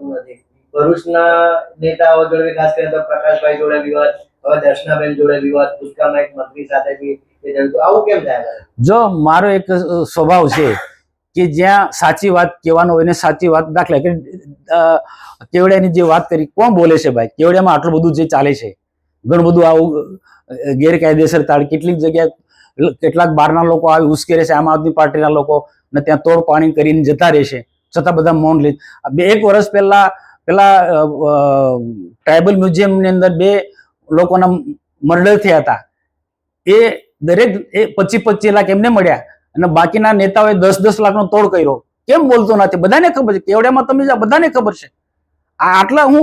થતું નથી. ભરૂચના નેતાઓ જોડે ખાસ કરીને તો પ્રકાશભાઈ જોડે વિવાદ, હવે દર્શનાબેન જોડે વિવાદ, ભૂતકાળમાં એક મંત્રી સાથે બી એ થયું. આવું કેમ થાય? જો મારો એક સ્વભાવ છે કે જ્યાં સાચી વાત કહેવાનો હોય ને સાચી વાત, દાખલા કે કેવડિયાની જે વાત કરી, કોણ બોલે છે ભાઈ? કેવડિયામાં આટલું બધું જે ચાલે છે, ઘણું બધું આવું ગેરકાયદેસર તાળ, કેટલીક જગ્યાએ કેટલાક બહારના લોકો આવી ઉશ્કેરે છે, આમ આદમી પાર્ટીના લોકો, ને ત્યાં તોડ પાણી કરીને જતા રહેશે, છતાં બધા મૌન લે. એક વર્ષ પહેલા ટ્રાઇબલ મ્યુઝિયમની અંદર 2 લોકોના મર્ડર થયા હતા. એ દરેક 25-25 લાખ એમને મળ્યા અને બાકીના નેતાઓએ 10-10 લાખનો તોડ કર્યો. કેમ બોલતો નથી? બધાને ખબર છે. કેવડિયામાં તમે બધાને ખબર છે. આટલા હું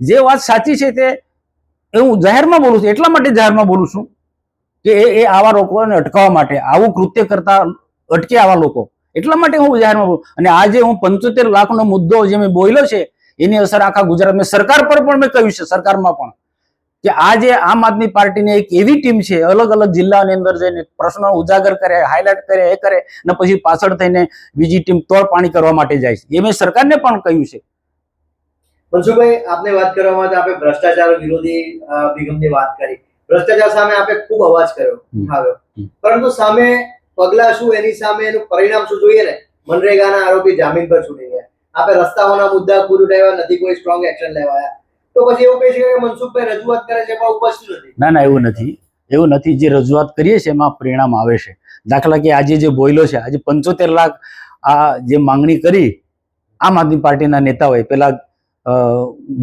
જે વાત સાચી છે તે હું જાહેરમાં બોલું છું. એટલા માટે જાહેરમાં બોલું છું કે એ આવા લોકોને અટકાવવા માટે, આવું કૃત્ય કરતા અટકે આવા લોકો, એટલા માટે હું જાહેરમાં બોલું. અને આજે હું 75 લાખનો મુદ્દો જે મેં બોલ્યો છે એની અસર આખા ગુજરાતમાં સરકાર પર પણ મેં કહ્યું છે, સરકારમાં પણ, કે આ જે આમ આદમી પાર્ટીની એક એવી ટીમ છે, અલગ અલગ જિલ્લાની અંદર જઈને પ્રશ્નો ઉજાગર કરે, હાઇલાઇટ કરે, એ કરે ને પછી પાછળ થઈને બીજી ટીમ તોડ પાણી કરવા માટે જાય છે. એ મેં સરકારને પણ કહ્યું છે. મનસુખભાઈ, આપને વાત કરવામાં આપણે ભ્રષ્ટાચાર વિરોધી અભિગમની વાત કરી. ભ્રષ્ટાચાર સામે આપણે ખૂબ અવાજ આવ્યો, પરંતુ સામે પગલા શું, એની સામે એનું પરિણામ શું જોઈએ ને? મનરેગાના આરોપી જામીન પર છૂટી ગયા. આપણે રસ્તાઓના મુદ્દા ખુદ ઉઠાવ્યા નથી, કોઈ સ્ટ્રોંગ એક્શન લેવાયા, તો પછી એવું કહી શકાય કે મનસુખભાઈ રજૂઆત કરે છે પણ ઉપસ્થિત નથી. ના, એવું નથી. એવું નથી. જે રજૂઆત કરીએ છીએ એમાં પરિણામ આવે છે. દાખલા કે આજે જે બોલ્યો છે, આજે 75 લાખ આ જે માંગણી કરી આમ આદમી પાર્ટીના નેતાઓએ, પેલા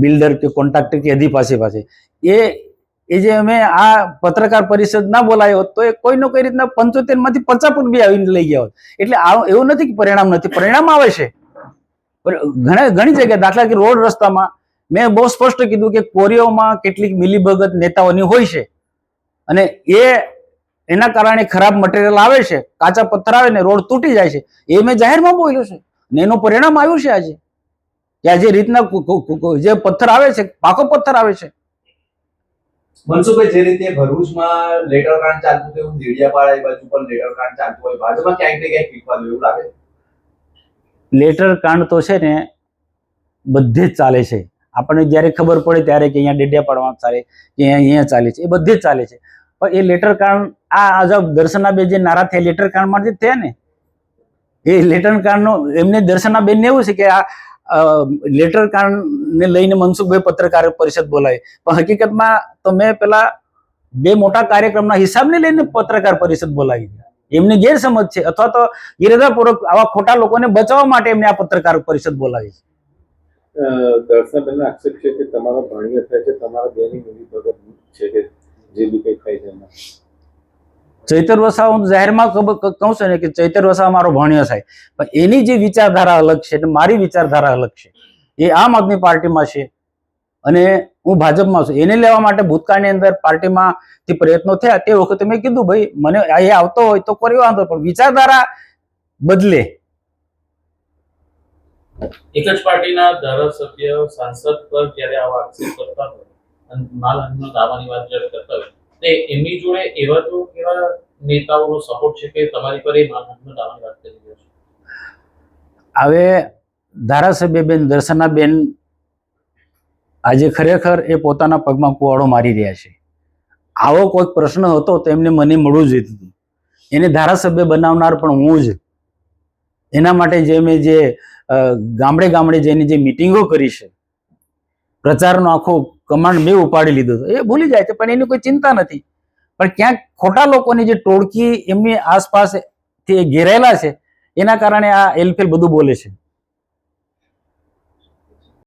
બિલ્ડર કે કોન્ટ્રાક્ટર કે અધિપાસી પાસે, એ જે અમે આ પત્રકાર પરિષદ ના બોલાયો તો એ કોઈનો કઈ રીતના 75 માંથી 50 પણ બી આવીને લઈ ગયા હોત. એટલે એવું નથી કે પરિણામ નથી, પરિણામ આવે છે. ઘણી જગ્યાએ, દાખલા કે રોડ રસ્તામાં મેં બહુ સ્પષ્ટ કીધું કે કોરીઓમાં કેટલીક મિલીભગત નેતાઓની હોય છે અને એના કારણે ખરાબ મટીરિયલ આવે છે, કાચા પથ્થર આવે ને રોડ તૂટી જાય છે. એ મેં જાહેરમાં બોલ્યો છે ને એનું પરિણામ આવ્યું છે આજે, કે આ જે રીતના જે પથ્થર આવે છે, પાકો પથ્થર આવે છે. મનસુખભાઈ, જે રીતે ભરૂચમાં લેટર કાંડ ચાલતું હતું, એવું દેડિયાપાડા બાજુ પણ લેટર કાંડ ચાલતું હોય, બાજુમાં ક્યાંક ને ક્યાંક ફીટવા એવું લાગે? લેટર કાંડ તો છે ને બધે જ ચાલે છે. આપણને જ્યારે ખબર પડે ત્યારે કે અહીંયા ડેડિયાપાડામાં ચાલે, કે અહીંયા ચાલે છે, એ બધે જ ચાલે છે. પણ એ લેટર કાંડ, આ દર્શનાબેન જે નારાજ થયા લેટર કાંડ માટે થયા ને, એ લેટર કાંડનો એમને દર્શનાબેન ને એવું છે કે આ લેટર કાંડ ને લઈને મનસુખભાઈ પત્રકાર પરિષદ બોલાવી, પણ હકીકતમાં તો મેં પેલા 2 મોટા કાર્યક્રમના હિસાબને લઈને પત્રકાર પરિષદ બોલાવી. એમની ગેરસમજ છે, અથવા તો ઇરાદાપૂર્વક આવા ખોટા લોકોને બચાવવા માટે એમને આ પત્રકાર પરિષદ બોલાવી છે. દર્શનાબેન આક્ષેપ છે કે તમારો ભાણિયો થાય છે, તમારા બેની મિલીભગત છે કે જે બી કંઈ થાય છે એમાં. ચૈતર વસાવા, હું જાહેરમાં કહું છું ને કે ચૈતર વસાવા મારો ભાણિયો થાય, પણ એની જે વિચારધારા અલગ છે અને મારી વિચારધારા અલગ છે. એ આમ આદમી પાર્ટીમાં છે અને હું ભાજપમાં છું. એને લેવા માટે ભૂતકાળની અંદર પાર્ટીમાંથી પ્રયત્નો થયા. તે વખતે મેં કીધું ભાઈ મને એ આવતો હોય તો કરી વાંધો, પણ વિચારધારા બદલે. એક જ પાર્ટીના ધારાસભ્ય સાંસદ પર જ્યારે આવા આક્ષેપ કરતા હોય અને માનહાનિના દાવાની વાત જ્યારે કરતા હોય, તે એમની જોડે એવા તો કેવા નેતાઓનો સપોર્ટ છે કે તમારી પર એ માનહાનિના દાવાની વાત કરી રહ્યો છે? હવે ધારાસભ્ય બેન દર્શનાબેન આજે ખરેખર એ પોતાના પગમાં કુવાડો મારી રહ્યા છે. આવો કોઈ પ્રશ્ન હતો તો એમને મને મળવું જોઈએ હતું. એને ધારાસભ્ય બનાવનાર પણ હું જ. એના માટે જે મેં જે ગામડે ગામડે જઈને જે મિટિંગો કરી છે, પ્રચારનો આખો કમાન્ડ મેં ઉપાડી લીધો હતો, એ ભૂલી જાય છે, પણ એની કોઈ ચિંતા નથી. પણ ક્યાંક ખોટા લોકોની જે ટોળકી એમની આસપાસ ઘેરાયેલા છે, એના કારણે આ એલફેલ બધું બોલે છે.